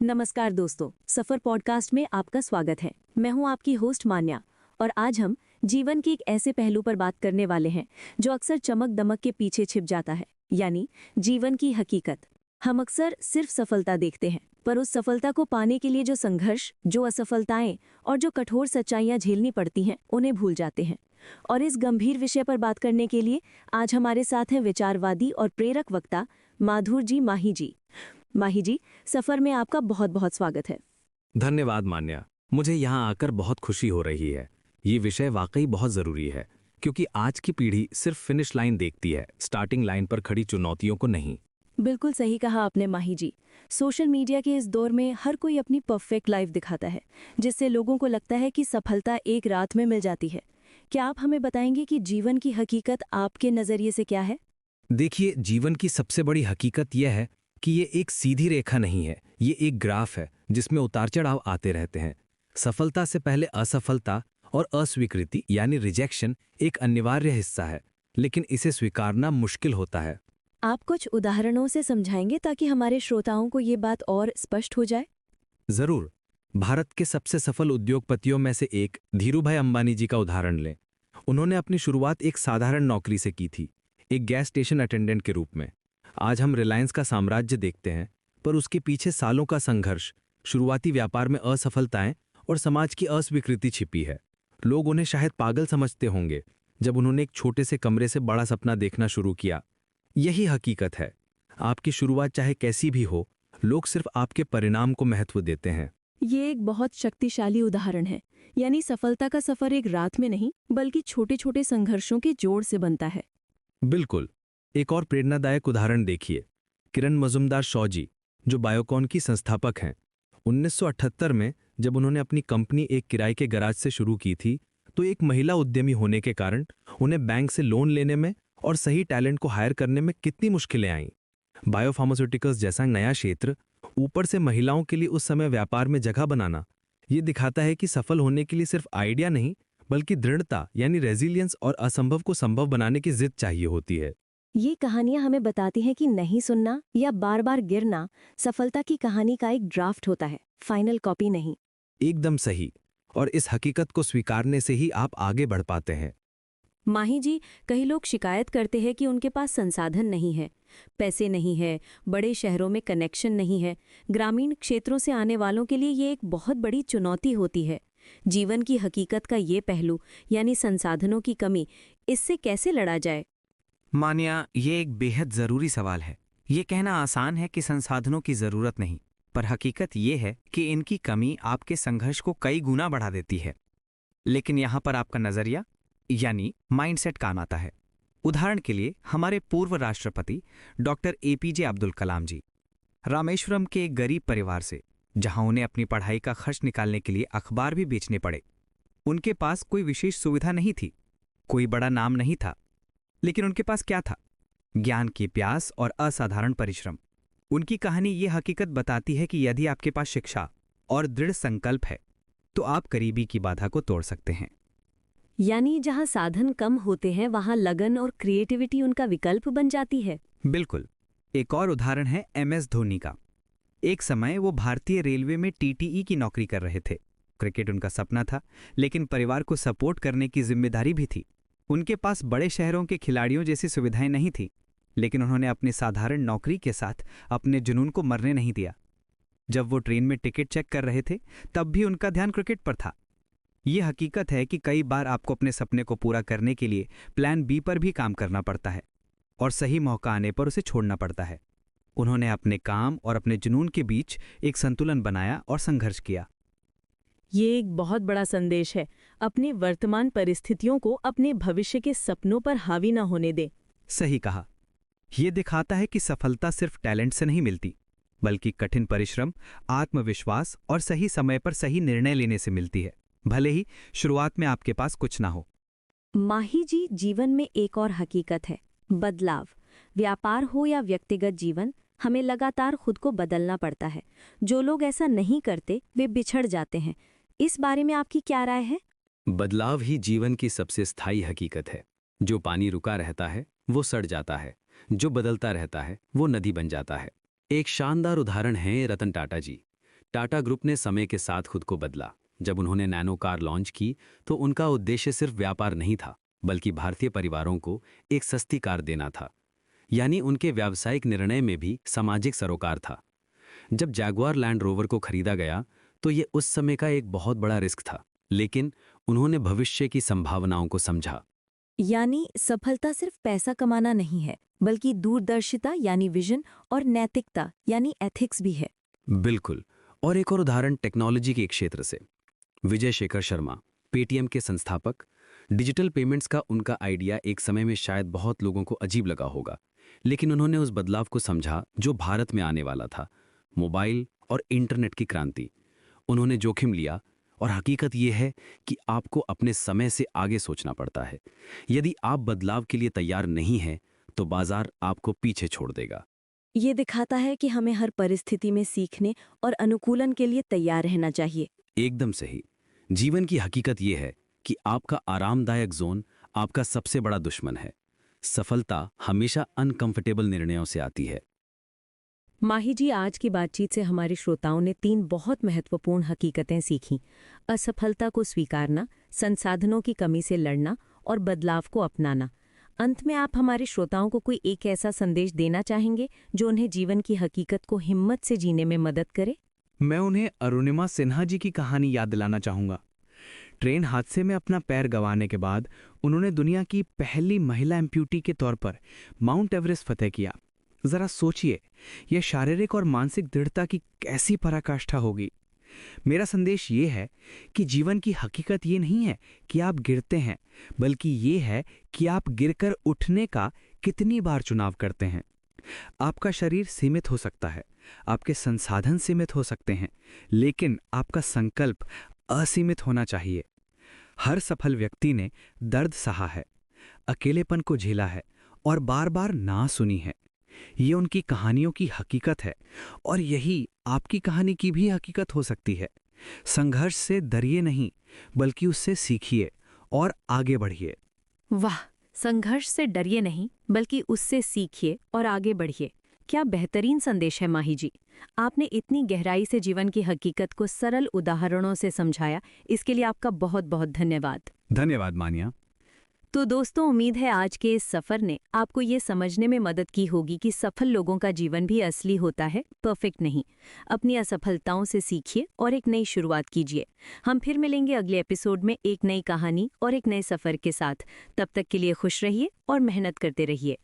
नमस्कार दोस्तों, सफर पॉडकास्ट में आपका स्वागत है। मैं हूं आपकी होस्ट मान्या और आज हम जीवन के एक ऐसे पहलू पर बात करने वाले हैं जो अक्सर चमक दमक के पीछे छिप जाता है, यानी जीवन की हकीकत। हम अक्सर सिर्फ सफलता देखते हैं, पर उस सफलता को पाने के लिए जो संघर्ष, जो असफलताएं और जो कठोर सच्चाइयां झेलनी पड़ती हैं, उन्हें भूल जाते हैं। और इस गंभीर विषय पर बात करने के लिए आज हमारे साथ हैं विचारवादी और प्रेरक वक्ता माधुर जी माही जी। माही जी, सफर में आपका बहुत बहुत स्वागत है। धन्यवाद मान्या। मुझे यहाँ आकर बहुत खुशी हो रही है। ये विषय वाकई बहुत जरूरी है, क्योंकि आज की पीढ़ी सिर्फ फिनिश लाइन देखती है, स्टार्टिंग लाइन पर खड़ी चुनौतियों को नहीं। बिल्कुल सही कहा आपने माही जी। सोशल मीडिया के इस दौर में हर कोई अपनी परफेक्ट लाइफ दिखाता है, जिससे लोगों को लगता है कि सफलता एक रात में मिल जाती है। क्या आप हमें बताएंगे कि जीवन की हकीकत आपके नजरिए से क्या है? देखिए, जीवन की सबसे बड़ी हकीकत यह है कि ये एक सीधी रेखा नहीं है, ये एक ग्राफ है जिसमें उतार चढ़ाव आते रहते हैं। सफलता से पहले असफलता और अस्वीकृति यानी रिजेक्शन एक अनिवार्य हिस्सा है, लेकिन इसे स्वीकारना मुश्किल होता है। आप कुछ उदाहरणों से समझाएंगे ताकि हमारे श्रोताओं को ये बात और स्पष्ट हो जाए। जरूर। भारत के सबसे सफल उद्योगपतियों में से एक धीरूभाई अंबानी जी का उदाहरण लें। उन्होंने अपनी शुरुआत एक साधारण नौकरी से की थी, एक गैस स्टेशन अटेंडेंट के रूप में। आज हम रिलायंस का साम्राज्य देखते हैं, पर उसके पीछे सालों का संघर्ष, शुरुआती व्यापार में असफलताएं और समाज की अस्वीकृति छिपी है। लोग उन्हें शायद पागल समझते होंगे जब उन्होंने एक छोटे से कमरे से बड़ा सपना देखना शुरू किया। यही हकीकत है। आपकी शुरुआत चाहे कैसी भी हो, लोग सिर्फ आपके परिणाम को महत्व देते हैं। ये एक बहुत शक्तिशाली उदाहरण है, यानी सफलता का सफर एक रात में नहीं बल्कि छोटे छोटे संघर्षों के जोड़ से बनता है। बिल्कुल। एक और प्रेरणादायक उदाहरण देखिए, किरण मजुमदार शॉ जी, जो बायोकॉन की संस्थापक हैं। 1978 में जब उन्होंने अपनी कंपनी एक किराए के गैराज से शुरू की थी, तो एक महिला उद्यमी होने के कारण उन्हें बैंक से लोन लेने में और सही टैलेंट को हायर करने में कितनी मुश्किलें आईं। बायोफार्मास्यूटिकल्स जैसा नया क्षेत्र, ऊपर से महिलाओं के लिए उस समय व्यापार में जगह बनाना, ये दिखाता है कि सफल होने के लिए सिर्फ आइडिया नहीं बल्कि दृढ़ता यानी रेजिलियंस और असंभव को संभव बनाने की जिद चाहिए होती है। ये कहानियां हमें बताती हैं कि नहीं सुनना या बार बार गिरना सफलता की कहानी का एक ड्राफ्ट होता है, फाइनल कॉपी नहीं। एकदम सही। और इस हकीकत को स्वीकारने से ही आप आगे बढ़ पाते हैं। माही जी, कई लोग शिकायत करते हैं कि उनके पास संसाधन नहीं है, पैसे नहीं है, बड़े शहरों में कनेक्शन नहीं है। ग्रामीण क्षेत्रों से आने वालों के लिए ये एक बहुत बड़ी चुनौती होती है। जीवन की हकीकत का ये पहलू, यानी संसाधनों की कमी, इससे कैसे लड़ा जाए? मान्या, ये एक बेहद जरूरी सवाल है। ये कहना आसान है कि संसाधनों की जरूरत नहीं, पर हकीकत ये है कि इनकी कमी आपके संघर्ष को कई गुना बढ़ा देती है। लेकिन यहाँ पर आपका नजरिया यानी माइंडसेट काम आता है। उदाहरण के लिए हमारे पूर्व राष्ट्रपति डॉक्टर एपीजे अब्दुल कलाम जी, रामेश्वरम के एक गरीब परिवार से, जहां उन्हें अपनी पढ़ाई का खर्च निकालने के लिए अखबार भी बेचने पड़े। उनके पास कोई विशेष सुविधा नहीं थी, कोई बड़ा नाम नहीं था, लेकिन उनके पास क्या था? ज्ञान की प्यास और असाधारण परिश्रम। उनकी कहानी ये हकीकत बताती है कि यदि आपके पास शिक्षा और दृढ़ संकल्प है, तो आप गरीबी की बाधा को तोड़ सकते हैं। यानी जहां साधन कम होते हैं वहां लगन और क्रिएटिविटी उनका विकल्प बन जाती है। बिल्कुल। एक और उदाहरण है एमएस धोनी का। एक समय वो भारतीय रेलवे में टीटीई की नौकरी कर रहे थे। क्रिकेट उनका सपना था, लेकिन परिवार को सपोर्ट करने की जिम्मेदारी भी थी। उनके पास बड़े शहरों के खिलाड़ियों जैसी सुविधाएं नहीं थी, लेकिन उन्होंने अपनी साधारण नौकरी के साथ अपने जुनून को मरने नहीं दिया। जब वो ट्रेन में टिकट चेक कर रहे थे, तब भी उनका ध्यान क्रिकेट पर था। ये हकीकत है कि कई बार आपको अपने सपने को पूरा करने के लिए प्लान बी पर भी काम करना पड़ता है और सही मौका आने पर उसे छोड़ना पड़ता है। उन्होंने अपने काम और अपने जुनून के बीच एक संतुलन बनाया और संघर्ष किया। ये एक बहुत बड़ा संदेश है। अपनी वर्तमान परिस्थितियों को अपने भविष्य के सपनों पर हावी ना होने दे। सही कहा। यह दिखाता है कि सफलता सिर्फ टैलेंट से नहीं मिलती, बल्कि कठिन परिश्रम, आत्मविश्वास और सही समय पर सही निर्णय लेने से मिलती है, भले ही शुरुआत में आपके पास कुछ ना हो। माही जी, जीवन में एक और हकीकत है, बदलाव। व्यापार हो या व्यक्तिगत जीवन, हमें लगातार खुद को बदलना पड़ता है। जो लोग ऐसा नहीं करते वे बिछड़ जाते हैं। इस बारे में आपकी क्या राय है? बदलाव ही जीवन की सबसे स्थायी हकीकत है। जो पानी रुका रहता है वो सड़ जाता है, जो बदलता रहता है वो नदी बन जाता है। एक शानदार उदाहरण है रतन टाटा जी। टाटा ग्रुप ने समय के साथ खुद को बदला। जब उन्होंने नैनो कार लॉन्च की तो उनका उद्देश्य सिर्फ व्यापार नहीं था, बल्कि भारतीय परिवारों को एक सस्ती कार देना था। यानी उनके व्यावसायिक निर्णय में भी सामाजिक सरोकार था। जब जैगुआर लैंड रोवर को खरीदा गया तो ये उस समय का एक बहुत बड़ा रिस्क था, लेकिन उन्होंने भविष्य की संभावनाओं को समझा। यानी सफलता सिर्फ पैसा कमाना नहीं है, बल्कि दूरदर्शिता यानी विजन और नैतिकता यानी एथिक्स भी है। बिल्कुल। और एक और उदाहरण टेक्नोलॉजी के क्षेत्र से। विजय शेखर शर्मा, पेटीएम के संस्थापक। डिजिटल पेमेंट्स का उनका आइडिया एक समय में शायद बहुत लोगों को अजीब लगा होगा, लेकिन उन्होंने उस बदलाव को समझा जो भारत में आने वाला था, मोबाइल और इंटरनेट की क्रांति। उन्होंने जोखिम लिया, और हकीकत यह है कि आपको अपने समय से आगे सोचना पड़ता है। यदि आप बदलाव के लिए तैयार नहीं हैं, तो बाजार आपको पीछे छोड़ देगा। ये दिखाता है कि हमें हर परिस्थिति में सीखने और अनुकूलन के लिए तैयार रहना चाहिए। एकदम सही। जीवन की हकीकत यह है कि आपका आरामदायक जोन आपका सबसे बड़ा दुश्मन है। सफलता हमेशा अनकंफर्टेबल निर्णयों से आती है। माही जी, आज की बातचीत से हमारे श्रोताओं ने 3 बहुत महत्वपूर्ण हकीकतें सीखीं। असफलता को स्वीकारना, संसाधनों की कमी से लड़ना और बदलाव को अपनाना। अंत में आप हमारे श्रोताओं को कोई एक ऐसा संदेश देना चाहेंगे जो उन्हें जीवन की हकीकत को हिम्मत से जीने में मदद करे? मैं उन्हें अरुणिमा सिन्हा जी की कहानी याद दिलाना चाहूंगा। ट्रेन हादसे में अपना पैर गंवाने के बाद उन्होंने दुनिया की पहली महिला एम्प्यूटी के तौर पर माउंट एवरेस्ट फतेह किया। जरा सोचिए, यह शारीरिक और मानसिक दृढ़ता की कैसी पराकाष्ठा होगी। मेरा संदेश ये है कि जीवन की हकीकत ये नहीं है कि आप गिरते हैं, बल्कि ये है कि आप गिरकर उठने का कितनी बार चुनाव करते हैं। आपका शरीर सीमित हो सकता है, आपके संसाधन सीमित हो सकते हैं, लेकिन आपका संकल्प असीमित होना चाहिए। हर सफल व्यक्ति ने दर्द सहा है, अकेलेपन को झेला है और बार बार ना सुनी है। ये उनकी कहानियों की हकीकत है, और यही आपकी कहानी की भी हकीकत हो सकती है। संघर्ष से डरिए नहीं, बल्कि उससे सीखिए और आगे बढ़िए। वाह, संघर्ष से डरिए नहीं, बल्कि उससे सीखिए और आगे बढ़िए। क्या बेहतरीन संदेश है माही जी। आपने इतनी गहराई से जीवन की हकीकत को सरल उदाहरणों से समझाया, इसके लिए आपका बहुत बहुत धन्यवाद। धन्यवाद मानिया। तो दोस्तों, उम्मीद है आज के इस सफर ने आपको ये समझने में मदद की होगी कि सफल लोगों का जीवन भी असली होता है, परफेक्ट नहीं। अपनी असफलताओं से सीखिए और एक नई शुरुआत कीजिए। हम फिर मिलेंगे अगले एपिसोड में एक नई कहानी और एक नए सफर के साथ। तब तक के लिए खुश रहिए और मेहनत करते रहिए।